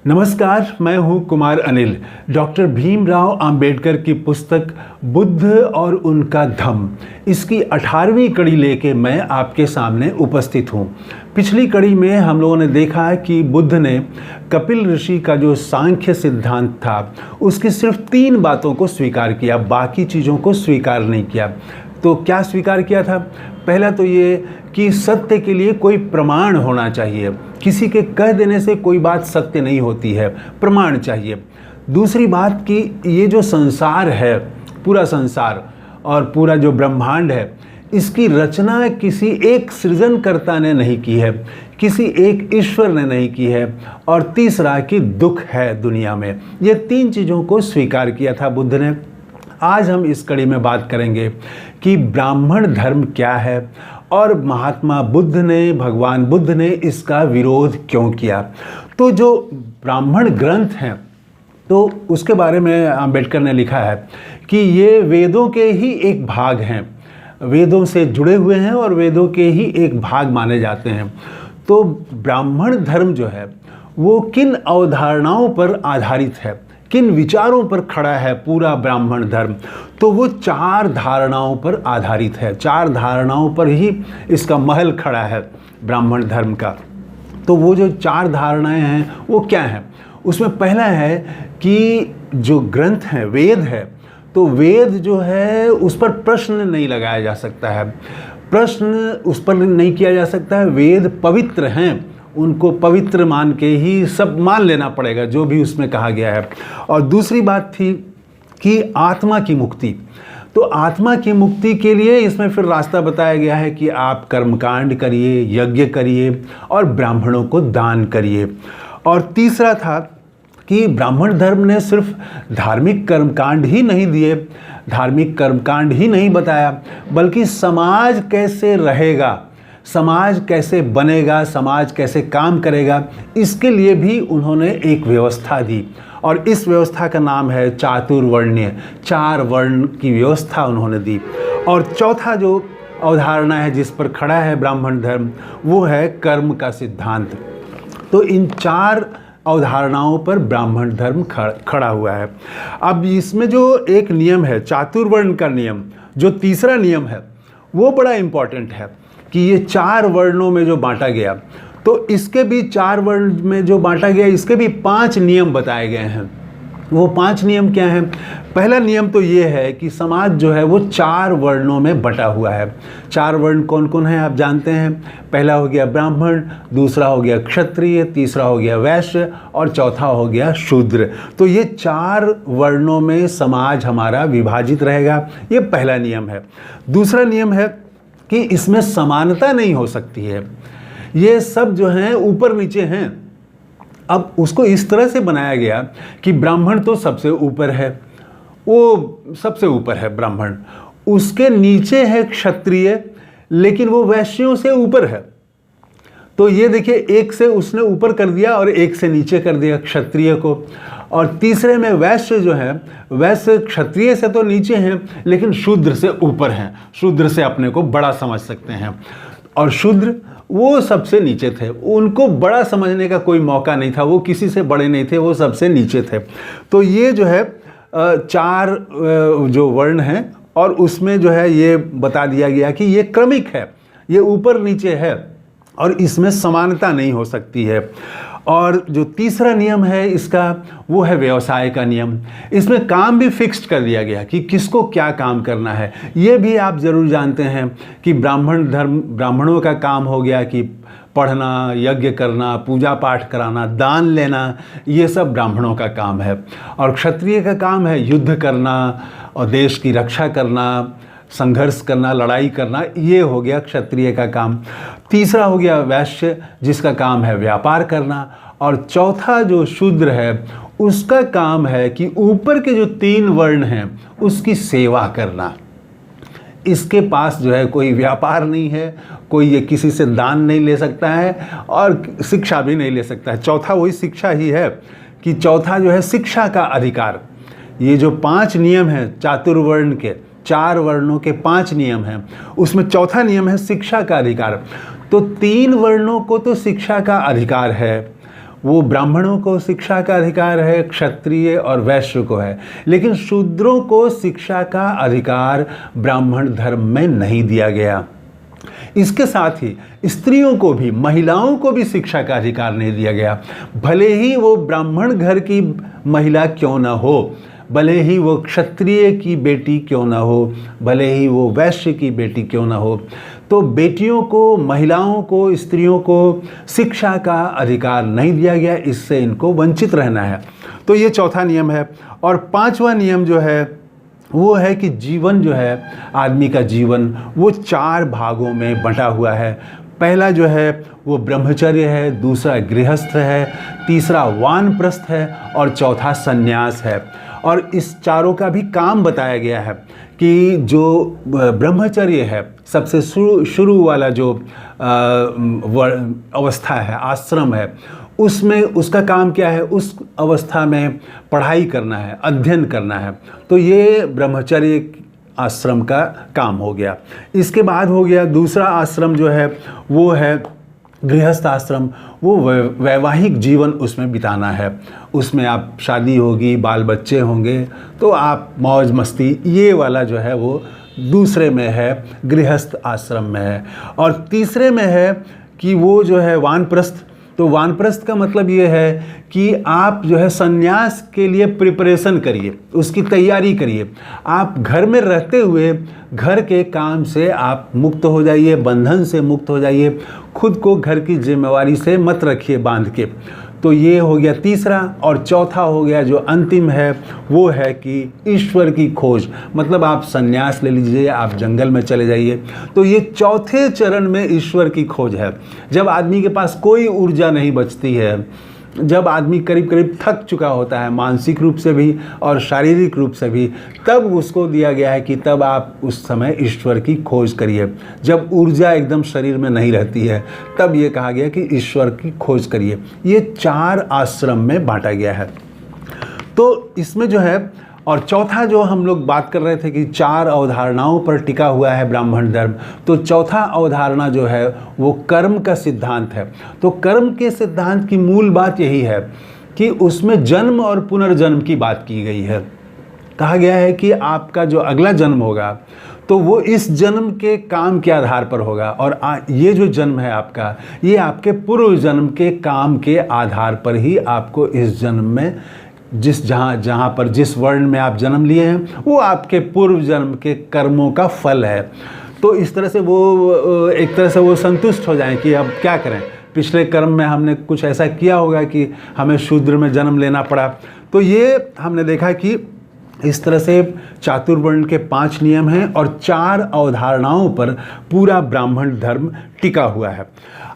नमस्कार, मैं हूं कुमार अनिल। डॉक्टर भीमराव अंबेडकर की पुस्तक बुद्ध और उनका धम्म, इसकी 18वीं कड़ी लेके मैं आपके सामने उपस्थित हूं। पिछली कड़ी में हम लोगों ने देखा है कि बुद्ध ने कपिल ऋषि का जो सांख्य सिद्धांत था उसकी सिर्फ 3 बातों को स्वीकार किया, बाकी चीज़ों को स्वीकार नहीं किया। तो क्या स्वीकार किया था? पहला तो ये कि सत्य के लिए कोई प्रमाण होना चाहिए, किसी के कह देने से कोई बात सत्य नहीं होती है, प्रमाण चाहिए। दूसरी बात कि ये जो संसार है, पूरा संसार और पूरा जो ब्रह्मांड है, इसकी रचना किसी एक सृजनकर्ता ने नहीं की है, किसी एक ईश्वर ने नहीं की है। और तीसरा कि दुख है दुनिया में। ये 3 चीज़ों को स्वीकार किया था बुद्ध ने। आज हम इस कड़ी में बात करेंगे कि ब्राह्मण धर्म क्या है और महात्मा बुद्ध ने, भगवान बुद्ध ने इसका विरोध क्यों किया। तो जो ब्राह्मण ग्रंथ हैं, तो उसके बारे में अंबेडकर ने लिखा है कि ये वेदों के ही एक भाग हैं, वेदों से जुड़े हुए हैं और वेदों के ही एक भाग माने जाते हैं। तो ब्राह्मण धर्म जो है वो किन अवधारणाओं पर आधारित है, किन विचारों पर खड़ा है पूरा ब्राह्मण धर्म? तो वो 4 धारणाओं पर आधारित है। 4 धारणाओं पर ही इसका महल खड़ा है ब्राह्मण धर्म का। तो वो जो 4 धारणाएं हैं वो क्या हैं? उसमें पहला है कि जो ग्रंथ है, वेद है, तो वेद जो है उस पर प्रश्न नहीं लगाया जा सकता है, प्रश्न उस पर नहीं किया जा सकता है। वेद पवित्र हैं, उनको पवित्र मान के ही सब मान लेना पड़ेगा जो भी उसमें कहा गया है। और दूसरी बात थी कि आत्मा की मुक्ति। तो आत्मा की मुक्ति के लिए इसमें फिर रास्ता बताया गया है कि आप कर्मकांड करिए, यज्ञ करिए और ब्राह्मणों को दान करिए। और तीसरा था कि ब्राह्मण धर्म ने सिर्फ धार्मिक कर्मकांड ही नहीं दिए, धार्मिक कर्मकांड ही नहीं बताया, बल्कि समाज कैसे रहेगा, समाज कैसे बनेगा, समाज कैसे काम करेगा, इसके लिए भी उन्होंने एक व्यवस्था दी। और इस व्यवस्था का नाम है चातुर्वर्ण्य। 4 वर्ण की व्यवस्था उन्होंने दी। और चौथा जो अवधारणा है जिस पर खड़ा है ब्राह्मण धर्म, वो है कर्म का सिद्धांत। तो इन 4 अवधारणाओं पर ब्राह्मण धर्म खड़ा हुआ है। अब इसमें जो एक नियम है, चातुर्वर्ण का नियम, जो तीसरा नियम है, वो बड़ा इम्पॉर्टेंट है कि ये 4 वर्णों में जो बांटा गया, तो इसके भी 4 वर्ण में जो बांटा गया, इसके भी 5 नियम बताए गए हैं। वो 5 नियम क्या हैं? पहला नियम तो ये है कि समाज जो है वो 4 वर्णों में बटा हुआ है। 4 वर्ण कौन कौन है आप जानते हैं। पहला हो गया ब्राह्मण, दूसरा हो गया क्षत्रिय, तीसरा हो गया वैश्य और चौथा हो गया शूद्र। तो ये 4 वर्णों में समाज हमारा विभाजित रहेगा, ये पहला नियम है। दूसरा नियम है कि इसमें समानता नहीं हो सकती है, ये सब जो हैं ऊपर नीचे हैं। अब उसको इस तरह से बनाया गया कि ब्राह्मण तो सबसे ऊपर है, वो सबसे ऊपर है ब्राह्मण, उसके नीचे है क्षत्रिय, लेकिन वो वैश्यों से ऊपर है। तो ये देखिए, एक से उसने ऊपर कर दिया और एक से नीचे कर दिया क्षत्रिय को। और तीसरे में वैश्य जो है, वैश्य क्षत्रिय से तो नीचे हैं लेकिन शूद्र से ऊपर हैं, शूद्र से अपने को बड़ा समझ सकते हैं। और शूद्र वो सबसे नीचे थे, उनको बड़ा समझने का कोई मौका नहीं था, वो किसी से बड़े नहीं थे, वो सबसे नीचे थे। तो ये जो है 4 जो वर्ण हैं, और उसमें जो है ये बता दिया गया कि ये क्रमिक है, ये ऊपर नीचे है और इसमें समानता नहीं हो सकती है। और जो तीसरा नियम है इसका, वो है व्यवसाय का नियम। इसमें काम भी फिक्स्ड कर दिया गया कि किसको क्या काम करना है। ये भी आप ज़रूर जानते हैं कि ब्राह्मण धर्म, ब्राह्मणों का काम हो गया कि पढ़ना, यज्ञ करना, पूजा पाठ कराना, दान लेना, ये सब ब्राह्मणों का काम है। और क्षत्रिय का काम है युद्ध करना और देश की रक्षा करना, संघर्ष करना, लड़ाई करना, ये हो गया क्षत्रिय का काम। तीसरा हो गया वैश्य, जिसका काम है व्यापार करना। और चौथा जो शूद्र है, उसका काम है कि ऊपर के जो 3 वर्ण हैं उसकी सेवा करना। इसके पास जो है कोई व्यापार नहीं है, कोई ये किसी से दान नहीं ले सकता है और शिक्षा भी नहीं ले सकता है। चौथा वही शिक्षा ही है कि चौथा जो है शिक्षा का अधिकार। ये जो 5 नियम हैं चातुर्वर्ण के, 4 वर्णों के 5 नियम हैं, उसमें चौथा नियम है शिक्षा का अधिकार। तो 3 वर्णों को तो शिक्षा का अधिकार है, वो ब्राह्मणों को शिक्षा का अधिकार है, क्षत्रिय और वैश्य को है, लेकिन शूद्रों को शिक्षा का अधिकार ब्राह्मण धर्म में नहीं दिया गया। इसके साथ ही स्त्रियों को भी, महिलाओं को भी शिक्षा का अधिकार नहीं दिया गया, भले ही वो ब्राह्मण घर की महिला क्यों न हो, भले ही वो क्षत्रिय की बेटी क्यों ना हो, भले ही वो वैश्य की बेटी क्यों ना हो। तो बेटियों को, महिलाओं को, स्त्रियों को शिक्षा का अधिकार नहीं दिया गया, इससे इनको वंचित रहना है। तो ये चौथा नियम है। और पांचवा नियम जो है वो है कि जीवन जो है, आदमी का जीवन वो 4 भागों में बंटा हुआ है। पहला जो है वो ब्रह्मचर्य है, दूसरा गृहस्थ है, तीसरा वानप्रस्थ है और चौथा सन्यास है। और इस चारों का भी काम बताया गया है कि जो ब्रह्मचर्य है, सबसे शुरू वाला जो अवस्था है, आश्रम है, उसमें उसका काम क्या है, उस अवस्था में पढ़ाई करना है, अध्ययन करना है। तो ये ब्रह्मचर्य आश्रम का काम हो गया। इसके बाद हो गया दूसरा आश्रम जो है वो है गृहस्थ आश्रम। वो वैवाहिक जीवन उसमें बिताना है, उसमें आप शादी होगी, बाल बच्चे होंगे, तो आप मौज मस्ती, ये वाला जो है वो दूसरे में है, गृहस्थ आश्रम में है। और तीसरे में है कि वो जो है वानप्रस्थ। तो वानप्रस्थ का मतलब ये है कि आप जो है सन्यास के लिए प्रिपरेशन करिए, उसकी तैयारी करिए। आप घर में रहते हुए घर के काम से आप मुक्त हो जाइए, बंधन से मुक्त हो जाइए, खुद को घर की जिम्मेवारी से मत रखिए बांध के। तो ये हो गया तीसरा। और चौथा हो गया जो अंतिम है वो है कि ईश्वर की खोज, मतलब आप सन्यास ले लीजिए, आप जंगल में चले जाइए। तो ये चौथे चरण में ईश्वर की खोज है। जब आदमी के पास कोई ऊर्जा नहीं बचती है, जब आदमी करीब करीब थक चुका होता है, मानसिक रूप से भी और शारीरिक रूप से भी, तब उसको दिया गया है कि तब आप उस समय ईश्वर की खोज करिए। जब ऊर्जा एकदम शरीर में नहीं रहती है, तब ये कहा गया कि ईश्वर की खोज करिए। ये 4 आश्रम में बांटा गया है। तो इसमें जो है, और चौथा जो हम लोग बात कर रहे थे कि 4 अवधारणाओं पर टिका हुआ है ब्राह्मण धर्म, तो चौथा अवधारणा जो है वो कर्म का सिद्धांत है। तो कर्म के सिद्धांत की मूल बात यही है कि उसमें जन्म और पुनर्जन्म की बात की गई है। कहा गया है कि आपका जो अगला जन्म होगा तो वो इस जन्म के काम के आधार पर होगा, और ये जो जन्म है आपका, ये आपके पूर्व जन्म के काम के आधार पर ही आपको इस जन्म में जहाँ पर जिस वर्ण में आप जन्म लिए हैं वो आपके पूर्व जन्म के कर्मों का फल है। तो इस तरह से वो एक तरह से वो संतुष्ट हो जाएं कि अब क्या करें, पिछले कर्म में हमने कुछ ऐसा किया होगा कि हमें शूद्र में जन्म लेना पड़ा। तो ये हमने देखा कि इस तरह से चातुर्वर्ण के 5 नियम हैं और 4 अवधारणाओं पर पूरा ब्राह्मण धर्म टिका हुआ है।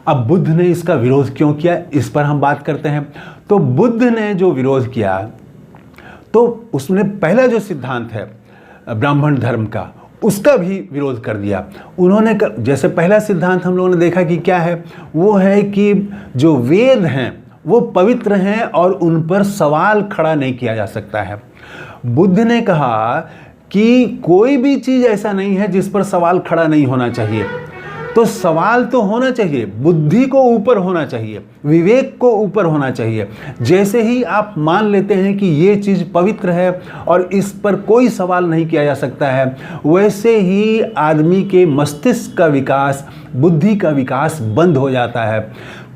अब बुद्ध ने इसका विरोध क्यों किया, इस पर हम बात करते हैं। तो बुद्ध ने जो विरोध किया, तो उसने पहला जो सिद्धांत है ब्राह्मण धर्म का, उसका भी विरोध कर दिया। उन्होंने जैसे पहला सिद्धांत हम लोगों ने देखा कि क्या है, वो है कि जो वेद हैं वो पवित्र हैं और उन पर सवाल खड़ा नहीं किया जा सकता है। बुद्ध ने कहा कि कोई भी चीज़ ऐसा नहीं है जिस पर सवाल खड़ा नहीं होना चाहिए। तो सवाल तो होना चाहिए, बुद्धि को ऊपर होना चाहिए, विवेक को ऊपर होना चाहिए। जैसे ही आप मान लेते हैं कि ये चीज़ पवित्र है और इस पर कोई सवाल नहीं किया जा सकता है, वैसे ही आदमी के मस्तिष्क का विकास, बुद्धि का विकास बंद हो जाता है।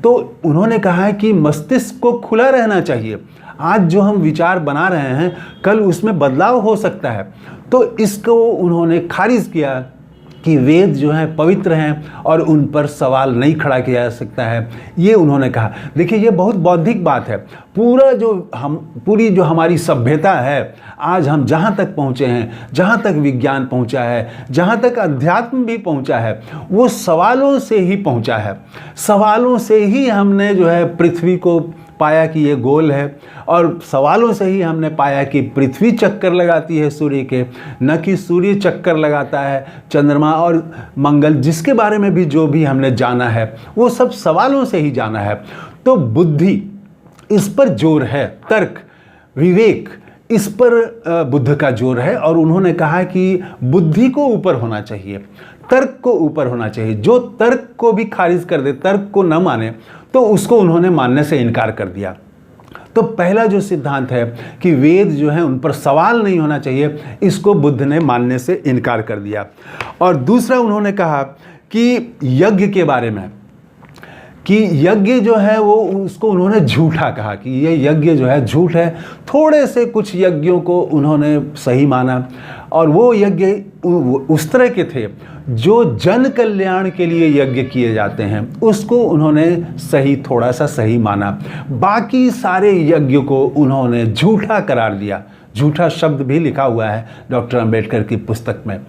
तो उन्होंने कहा है कि मस्तिष्क को खुला रहना चाहिए। आज जो हम विचार बना रहे हैं, कल उसमें बदलाव हो सकता है। तो इसको उन्होंने खारिज किया कि वेद जो हैं पवित्र हैं और उन पर सवाल नहीं खड़ा किया जा सकता है, ये उन्होंने कहा। देखिए, ये बहुत बौद्धिक बात है। पूरी जो हमारी सभ्यता है, आज हम जहाँ तक पहुँचे हैं, जहाँ तक विज्ञान पहुँचा है, जहाँ तक अध्यात्म भी पहुँचा है, वो सवालों से ही पहुँचा है। सवालों से ही हमने जो है पृथ्वी को पाया कि ये गोल है, और सवालों से ही हमने पाया कि पृथ्वी चक्कर लगाती है सूर्य के, न कि सूर्य चक्कर लगाता है चंद्रमा और मंगल, जिसके बारे में भी जो भी हमने जाना है वो सब सवालों से ही जाना है। तो बुद्धि, इस पर जोर है, तर्क, विवेक, इस पर बुद्ध का जोर है। और उन्होंने कहा कि बुद्धि को ऊपर होना चाहिए, तर्क को ऊपर होना चाहिए। जो तर्क को भी खारिज कर दे, तर्क को न माने, तो उसको उन्होंने मानने से इनकार कर दिया। तो पहला जो सिद्धांत है कि वेद जो है उन पर सवाल नहीं होना चाहिए, इसको बुद्ध ने मानने से इनकार कर दिया। और दूसरा उन्होंने कहा कि यज्ञ के बारे में, कि यज्ञ जो है वो उसको उन्होंने झूठा कहा कि ये यज्ञ जो है झूठ है। थोड़े से कुछ यज्ञों को उन्होंने सही माना, और वो यज्ञ उस तरह के थे जो जन कल्याण के लिए यज्ञ किए जाते हैं, उसको उन्होंने सही, थोड़ा सा सही माना। बाकी सारे यज्ञ को उन्होंने झूठा करार दिया। झूठा शब्द भी लिखा हुआ है डॉक्टर अंबेडकर की पुस्तक में।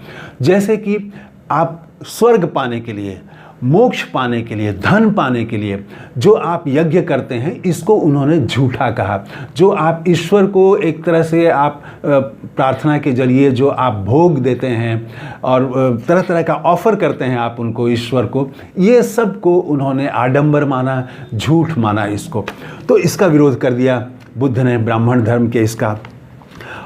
जैसे कि आप स्वर्ग पाने के लिए, मोक्ष पाने के लिए, धन पाने के लिए जो आप यज्ञ करते हैं, इसको उन्होंने झूठा कहा। जो आप ईश्वर को एक तरह से आप प्रार्थना के जरिए जो आप भोग देते हैं और तरह तरह का ऑफर करते हैं आप उनको, ईश्वर को, ये सब को उन्होंने आडंबर माना, झूठ माना इसको। तो इसका विरोध कर दिया बुद्ध ने, ब्राह्मण धर्म के इसका।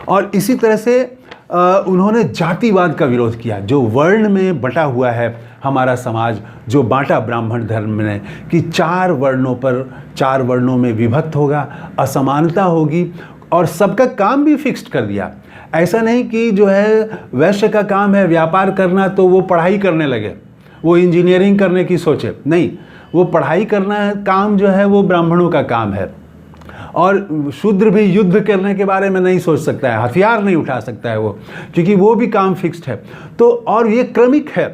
और इसी तरह से उन्होंने जातिवाद का विरोध किया। जो वर्ण में बटा हुआ है हमारा समाज, जो बांटा ब्राह्मण धर्म ने कि 4 वर्णों पर, 4 वर्णों में विभक्त होगा, असमानता होगी, और सबका काम भी फिक्स्ड कर दिया। ऐसा नहीं कि जो है वैश्य का काम है व्यापार करना तो वो पढ़ाई करने लगे, वो इंजीनियरिंग करने की सोचे, नहीं, वो पढ़ाई करना काम जो है वो ब्राह्मणों का काम है। और शूद्र भी युद्ध करने के बारे में नहीं सोच सकता है, हथियार नहीं उठा सकता है वो, क्योंकि वो भी काम फिक्स्ड है। तो और ये क्रमिक है,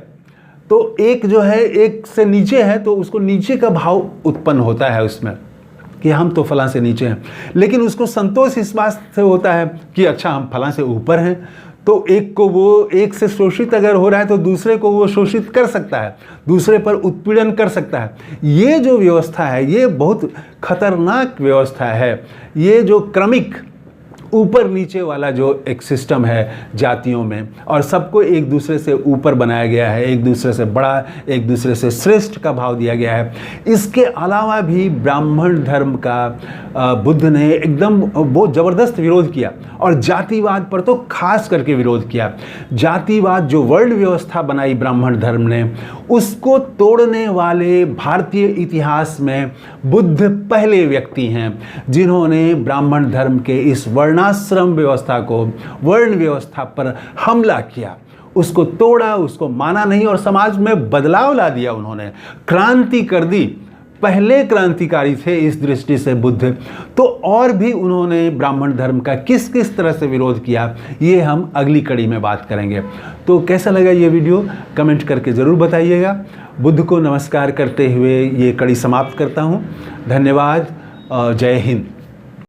तो एक जो है एक से नीचे है तो उसको नीचे का भाव उत्पन्न होता है उसमें कि हम तो फलां से नीचे हैं, लेकिन उसको संतोष इस बात से होता है कि अच्छा हम फलां से ऊपर हैं। तो एक को वो, एक से शोषित अगर हो रहा है तो दूसरे को वो शोषित कर सकता है, दूसरे पर उत्पीड़न कर सकता है। ये जो व्यवस्था है ये बहुत खतरनाक व्यवस्था है। ये जो क्रमिक ऊपर नीचे वाला जो एक सिस्टम है जातियों में, और सबको एक दूसरे से ऊपर बनाया गया है, एक दूसरे से बड़ा, एक दूसरे से श्रेष्ठ का भाव दिया गया है। इसके अलावा भी ब्राह्मण धर्म का बुद्ध ने एकदम बहुत ज़बरदस्त विरोध किया, और जातिवाद पर तो खास करके विरोध किया। जातिवाद जो वर्ण व्यवस्था बनाई ब्राह्मण धर्म ने, उसको तोड़ने वाले भारतीय इतिहास में बुद्ध पहले व्यक्ति हैं जिन्होंने ब्राह्मण धर्म के इस वर्णाश्रम व्यवस्था को, वर्ण व्यवस्था पर हमला किया, उसको तोड़ा, उसको माना नहीं, और समाज में बदलाव ला दिया। उन्होंने क्रांति कर दी। पहले क्रांतिकारी थे इस दृष्टि से बुद्ध। तो और भी उन्होंने ब्राह्मण धर्म का किस किस तरह से विरोध किया, ये हम अगली कड़ी में बात करेंगे। तो कैसा लगा ये वीडियो, कमेंट करके ज़रूर बताइएगा। बुद्ध को नमस्कार करते हुए ये कड़ी समाप्त करता हूँ। धन्यवाद। जय हिंद।